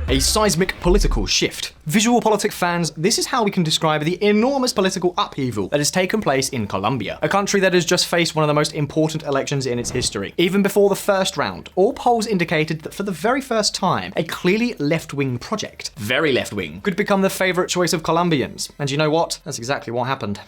A seismic political shift. VisualPolitik fans, this is how we can describe the enormous political upheaval that has taken place in Colombia, a country that has just faced one of the most important elections in its history. Even before the first round, all polls indicated that for the very first time, a clearly left-wing project, very left-wing, could become the favourite choice of Colombians. And you know what? That's exactly what happened.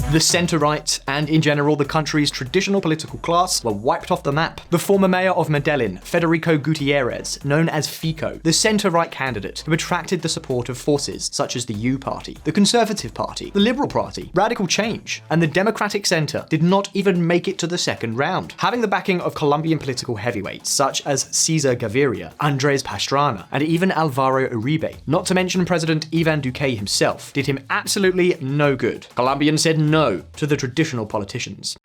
The centre-right, and in general the country's traditional political class, were wiped off the map. The former mayor of Medellin, Federico Gutierrez, known as Fico, the centre-right candidate who attracted the support of forces such as the U Party, the Conservative Party, the Liberal Party, Radical Change, and the Democratic Centre, did not even make it to the second round. Having the backing of Colombian political heavyweights such as Cesar Gaviria, Andres Pastrana, and even Alvaro Uribe, not to mention President Ivan Duque himself, did him absolutely no good. Colombians said no to the traditional politicians.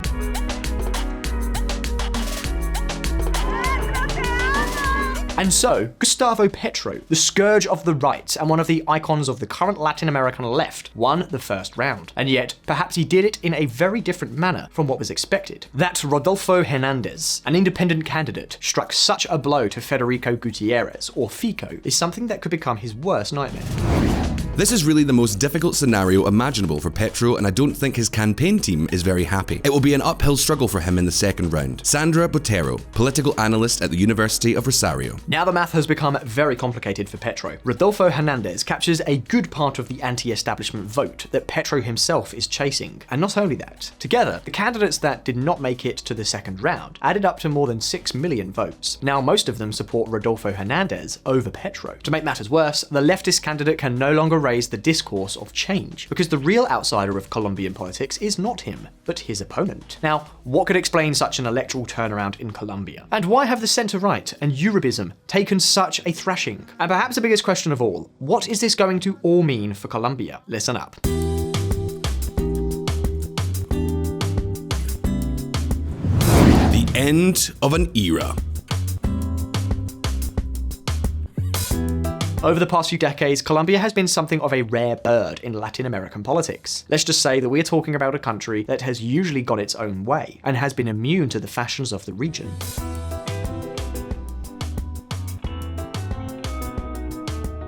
And so, Gustavo Petro, the scourge of the right and one of the icons of the current Latin American left, won the first round. And yet, perhaps he did it in a very different manner from what was expected. That Rodolfo Hernandez, an independent candidate, struck such a blow to Federico Gutierrez, or Fico, is something that could become his worst nightmare. This is really the most difficult scenario imaginable for Petro, and I don't think his campaign team is very happy. It will be an uphill struggle for him in the second round. Sandra Botero, political analyst at the University of Rosario. Now the math has become very complicated for Petro. Rodolfo Hernandez captures a good part of the anti-establishment vote that Petro himself is chasing. And not only that, together, the candidates that did not make it to the second round added up to more than 6 million votes. Now most of them support Rodolfo Hernandez over Petro. To make matters worse, the leftist candidate can no longer raise the discourse of change, because the real outsider of Colombian politics is not him, but his opponent. Now, what could explain such an electoral turnaround in Colombia? And why have the centre-right and Uribism taken such a thrashing? And perhaps the biggest question of all, what is this going to all mean for Colombia? Listen up. The end of an era. Over the past few decades, Colombia has been something of a rare bird in Latin American politics. Let's just say that we're talking about a country that has usually got its own way and has been immune to the fashions of the region.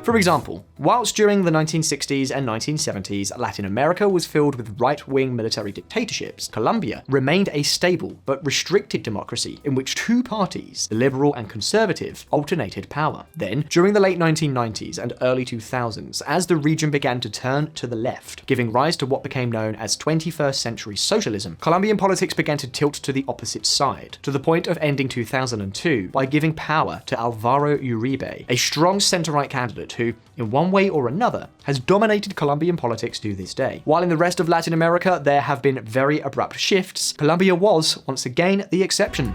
For example, whilst during the 1960s and 1970s, Latin America was filled with right-wing military dictatorships, Colombia remained a stable but restricted democracy in which two parties, the liberal and conservative, alternated power. Then, during the late 1990s and early 2000s, as the region began to turn to the left, giving rise to what became known as 21st century socialism, Colombian politics began to tilt to the opposite side, to the point of ending 2002 by giving power to Alvaro Uribe, a strong centre-right candidate who, in one way or another, has dominated Colombian politics to this day. While in the rest of Latin America there have been very abrupt shifts, Colombia was, once again, the exception.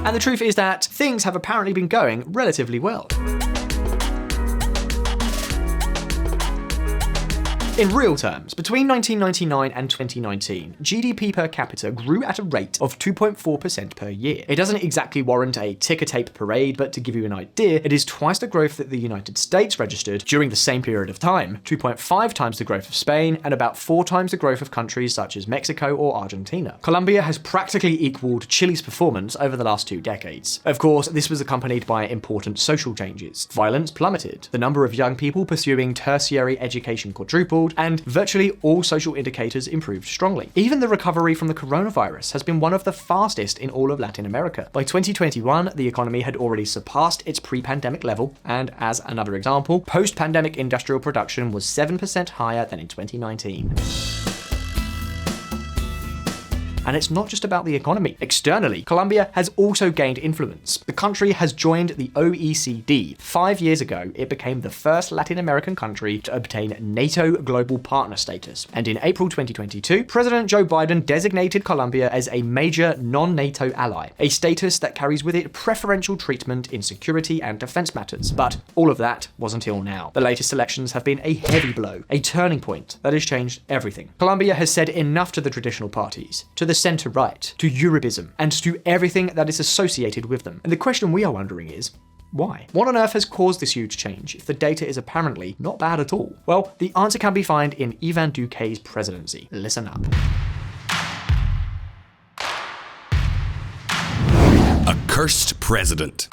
And the truth is that things have apparently been going relatively well. In real terms, between 1999 and 2019, GDP per capita grew at a rate of 2.4% per year. It doesn't exactly warrant a ticker-tape parade, but to give you an idea, it is twice the growth that the United States registered during the same period of time, 2.5 times the growth of Spain, and about 4 times the growth of countries such as Mexico or Argentina. Colombia has practically equaled Chile's performance over the last 2 decades. Of course, this was accompanied by important social changes. Violence plummeted, the number of young people pursuing tertiary education quadrupled, and virtually all social indicators improved strongly. Even the recovery from the coronavirus has been one of the fastest in all of Latin America. By 2021, the economy had already surpassed its pre-pandemic level, and as another example, post-pandemic industrial production was 7% higher than in 2019. And it's not just about the economy. Externally, Colombia has also gained influence. The country has joined the OECD. 5 years ago, it became the first Latin American country to obtain NATO Global Partner status. And in April 2022, President Joe Biden designated Colombia as a major non-NATO ally, a status that carries with it preferential treatment in security and defense matters. But all of that was until now. The latest elections have been a heavy blow, a turning point that has changed everything. Colombia has said enough to the traditional parties, to the centre-right, to Uribism, and to everything that is associated with them. And the question we are wondering is, why? What on earth has caused this huge change if the data is apparently not bad at all? Well, the answer can be found in Ivan Duque's presidency. Listen up. cursed president.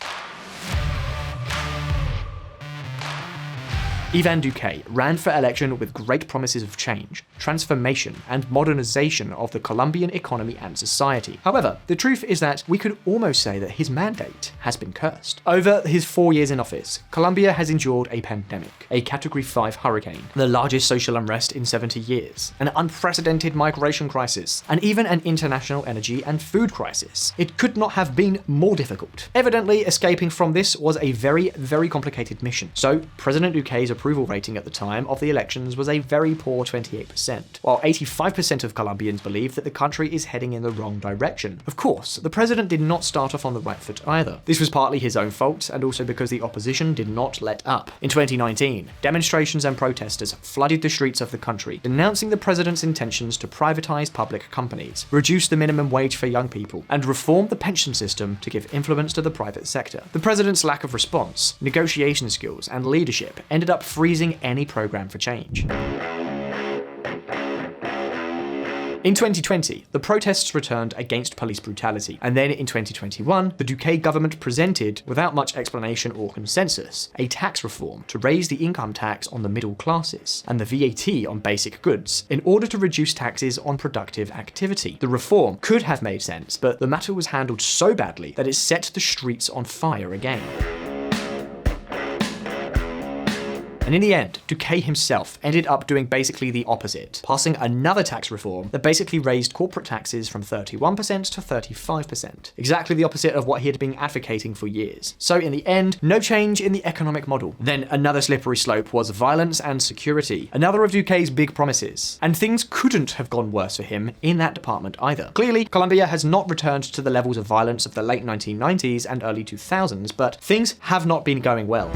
Ivan Duque ran for election with great promises of change, transformation, and modernization of the Colombian economy and society. However, the truth is that we could almost say that his mandate has been cursed. Over his 4 years in office, Colombia has endured a pandemic, a Category 5 hurricane, the largest social unrest in 70 years, an unprecedented migration crisis, and even an international energy and food crisis. It could not have been more difficult. Evidently, escaping from this was a very, very complicated mission. So, President Duque's approval rating at the time of the elections was a very poor 28%, while 85% of Colombians believe that the country is heading in the wrong direction. Of course, the president did not start off on the right foot either. This was partly his own fault, and also because the opposition did not let up. In 2019, demonstrations and protesters flooded the streets of the country, denouncing the president's intentions to privatize public companies, reduce the minimum wage for young people, and reform the pension system to give influence to the private sector. The president's lack of response, negotiation skills, and leadership ended up freezing any program for change. In 2020, the protests returned against police brutality, and then in 2021, the Duque government presented, without much explanation or consensus, a tax reform to raise the income tax on the middle classes and the VAT on basic goods in order to reduce taxes on productive activity. The reform could have made sense, but the matter was handled so badly that it set the streets on fire again. And in the end, Duque himself ended up doing basically the opposite, passing another tax reform that basically raised corporate taxes from 31% to 35%. Exactly the opposite of what he had been advocating for years. So in the end, no change in the economic model. Then another slippery slope was violence and security, another of Duque's big promises. And things couldn't have gone worse for him in that department either. Clearly, Colombia has not returned to the levels of violence of the late 1990s and early 2000s, but things have not been going well.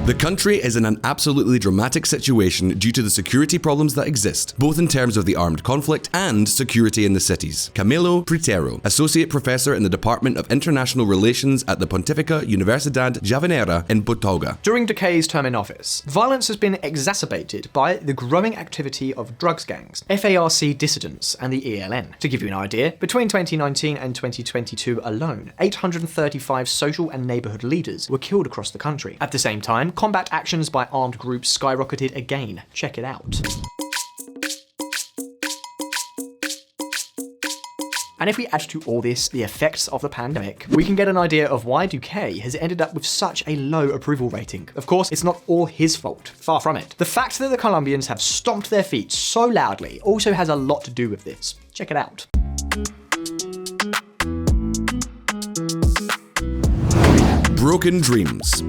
The country is in an absolutely dramatic situation due to the security problems that exist, both in terms of the armed conflict and security in the cities. Camilo Pritero, Associate Professor in the Department of International Relations at the Pontificia Universidad Javonera in Botoga. During Duque's term in office, violence has been exacerbated by the growing activity of drugs gangs, FARC dissidents, and the ELN. To give you an idea, between 2019 and 2022 alone, 835 social and neighborhood leaders were killed across the country. At the same time, combat actions by armed groups skyrocketed again. Check it out. And if we add to all this the effects of the pandemic, we can get an idea of why Duque has ended up with such a low approval rating. Of course, it's not all his fault, far from it. The fact that the Colombians have stomped their feet so loudly also has a lot to do with this. Check it out. Broken dreams.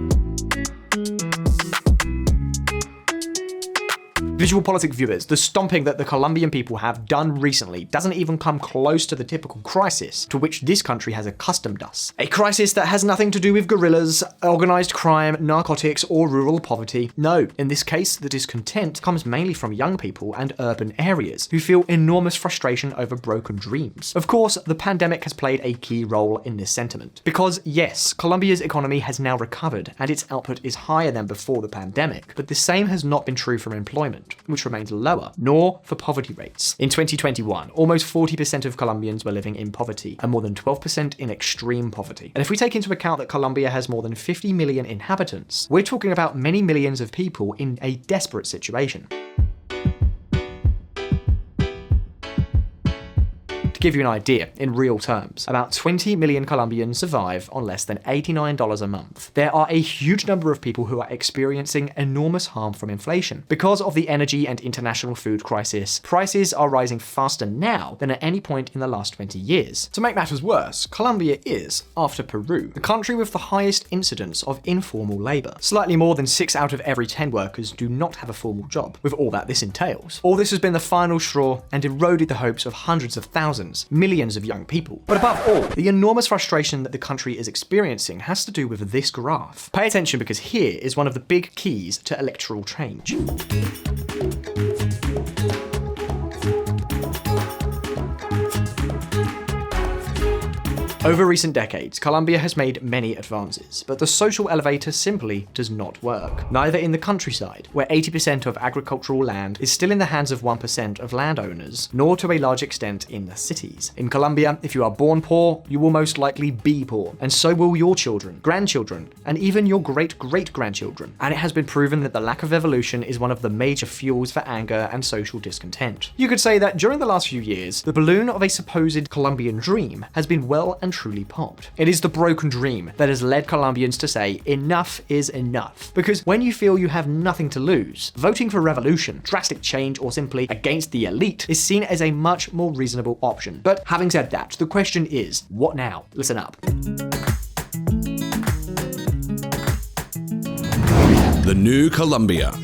VisualPolitik viewers, the stomping that the Colombian people have done recently doesn't even come close to the typical crisis to which this country has accustomed us. A crisis that has nothing to do with guerrillas, organized crime, narcotics, or rural poverty. No, in this case, the discontent comes mainly from young people and urban areas who feel enormous frustration over broken dreams. Of course, the pandemic has played a key role in this sentiment. Because yes, Colombia's economy has now recovered and its output is higher than before the pandemic, but the same has not been true for employment, which remains lower, nor for poverty rates. In 2021, almost 40% of Colombians were living in poverty, and more than 12% in extreme poverty. And if we take into account that Colombia has more than 50 million inhabitants, we're talking about many millions of people in a desperate situation. To give you an idea, in real terms, about 20 million Colombians survive on less than $89 a month. There are a huge number of people who are experiencing enormous harm from inflation. Because of the energy and international food crisis, prices are rising faster now than at any point in the last 20 years. To make matters worse, Colombia is, after Peru, the country with the highest incidence of informal labor. Slightly more than 6 out of every 10 workers do not have a formal job, with all that this entails. All this has been the final straw and eroded the hopes of hundreds of thousands, millions of young people. But above all, the enormous frustration that the country is experiencing has to do with this graph. Pay attention, because here is one of the big keys to electoral change. Over recent decades, Colombia has made many advances, but the social elevator simply does not work. Neither in the countryside, where 80% of agricultural land is still in the hands of 1% of landowners, nor to a large extent in the cities. In Colombia, if you are born poor, you will most likely be poor, and so will your children, grandchildren, and even your great-great-grandchildren. And it has been proven that the lack of evolution is one of the major fuels for anger and social discontent. You could say that during the last few years, the balloon of a supposed Colombian dream has been well and truly popped. It is the broken dream that has led Colombians to say enough is enough. Because when you feel you have nothing to lose, voting for revolution, drastic change, or simply against the elite is seen as a much more reasonable option. But having said that, the question is, what now? Listen up. The new Colombia.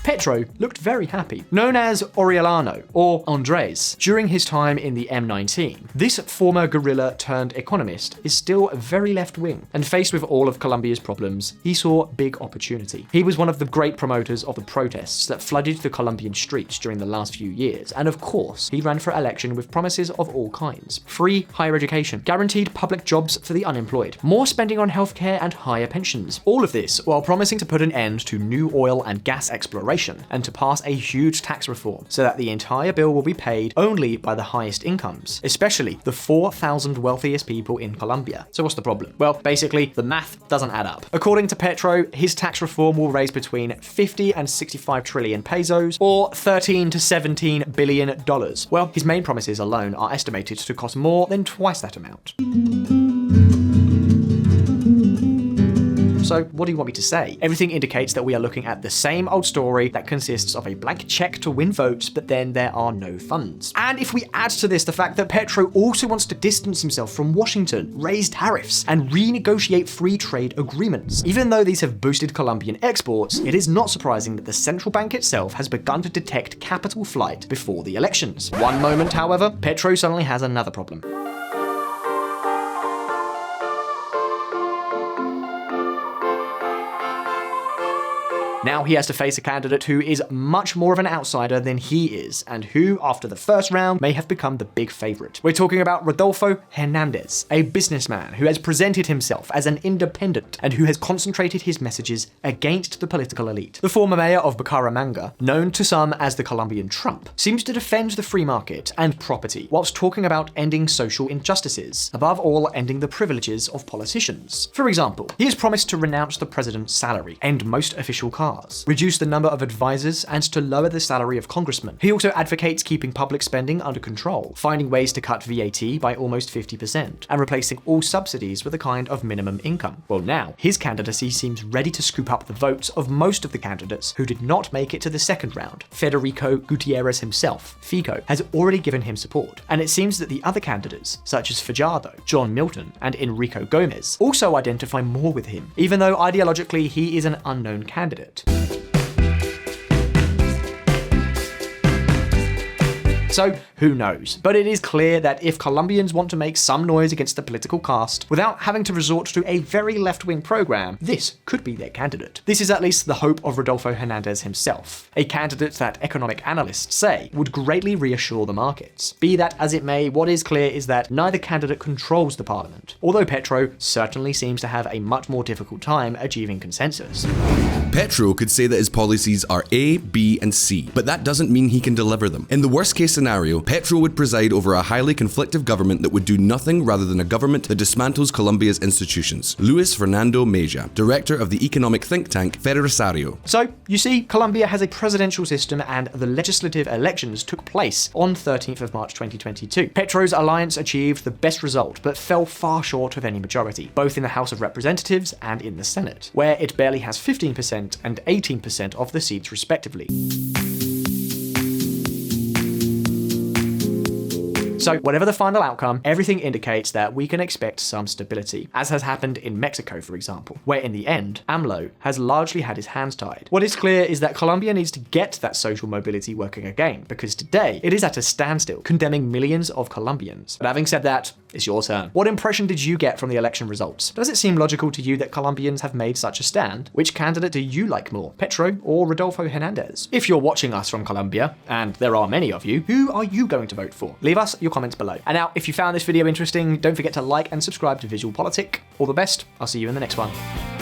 Petro looked very happy. Known as Orellano, or Andres, during his time in the M19, this former guerrilla turned economist is still very left-wing, and faced with all of Colombia's problems, he saw big opportunity. He was one of the great promoters of the protests that flooded the Colombian streets during the last few years, and of course, he ran for election with promises of all kinds. Free higher education, guaranteed public jobs for the unemployed, more spending on healthcare and higher pensions. All of this while promising to put an end to new oil and gas exploration and to pass a huge tax reform so that the entire bill will be paid only by the highest incomes, especially the 4,000 wealthiest people in Colombia. So what's the problem? Well, basically, the math doesn't add up. According to Petro, his tax reform will raise between 50 and 65 trillion pesos, or 13 to 17 billion dollars. Well, his main promises alone are estimated to cost more than twice that amount. So what do you want me to say? Everything indicates that we are looking at the same old story that consists of a blank check to win votes, but then there are no funds. And if we add to this the fact that Petro also wants to distance himself from Washington, raise tariffs, and renegotiate free trade agreements. Even though these have boosted Colombian exports, it is not surprising that the central bank itself has begun to detect capital flight before the elections. One moment, however, Petro suddenly has another problem. Now he has to face a candidate who is much more of an outsider than he is, and who, after the first round, may have become the big favorite. We're talking about Rodolfo Hernandez, a businessman who has presented himself as an independent and who has concentrated his messages against the political elite. The former mayor of Bucaramanga, known to some as the Colombian Trump, seems to defend the free market and property, whilst talking about ending social injustices, above all ending the privileges of politicians. For example, he has promised to renounce the president's salary, end most official cars, reduce the number of advisors, and to lower the salary of congressmen. He also advocates keeping public spending under control, finding ways to cut VAT by almost 50%, and replacing all subsidies with a kind of minimum income. Well, now, his candidacy seems ready to scoop up the votes of most of the candidates who did not make it to the second round. Federico Gutierrez himself, Fico, has already given him support, and it seems that the other candidates, such as Fajardo, John Milton, and Enrico Gomez, also identify more with him, even though ideologically he is an unknown candidate. So, who knows? But it is clear that if Colombians want to make some noise against the political caste without having to resort to a very left-wing program, this could be their candidate. This is at least the hope of Rodolfo Hernandez himself, a candidate that economic analysts say would greatly reassure the markets. Be that as it may, what is clear is that neither candidate controls the parliament, although Petro certainly seems to have a much more difficult time achieving consensus. Petro could say that his policies are A, B, and C, but that doesn't mean he can deliver them. In the worst case scenario, Petro would preside over a highly conflictive government that would do nothing rather than a government that dismantles Colombia's institutions. Luis Fernando Mejia, director of the economic think tank Federasario. So, you see, Colombia has a presidential system and the legislative elections took place on 13th of March 2022. Petro's alliance achieved the best result, but fell far short of any majority, both in the House of Representatives and in the Senate, where it barely has 15% and 18% of the seats respectively. So whatever the final outcome, everything indicates that we can expect some stability, as has happened in Mexico, for example, where in the end, AMLO has largely had his hands tied. What is clear is that Colombia needs to get that social mobility working again, because today it is at a standstill, condemning millions of Colombians. But having said that, it's your turn. What impression did you get from the election results? Does it seem logical to you that Colombians have made such a stand? Which candidate do you like more, Petro or Rodolfo Hernandez? If you're watching us from Colombia, and there are many of you, who are you going to vote for? Leave us your comments below. And now, if you found this video interesting, don't forget to like and subscribe to VisualPolitik. All the best. I'll see you in the next one.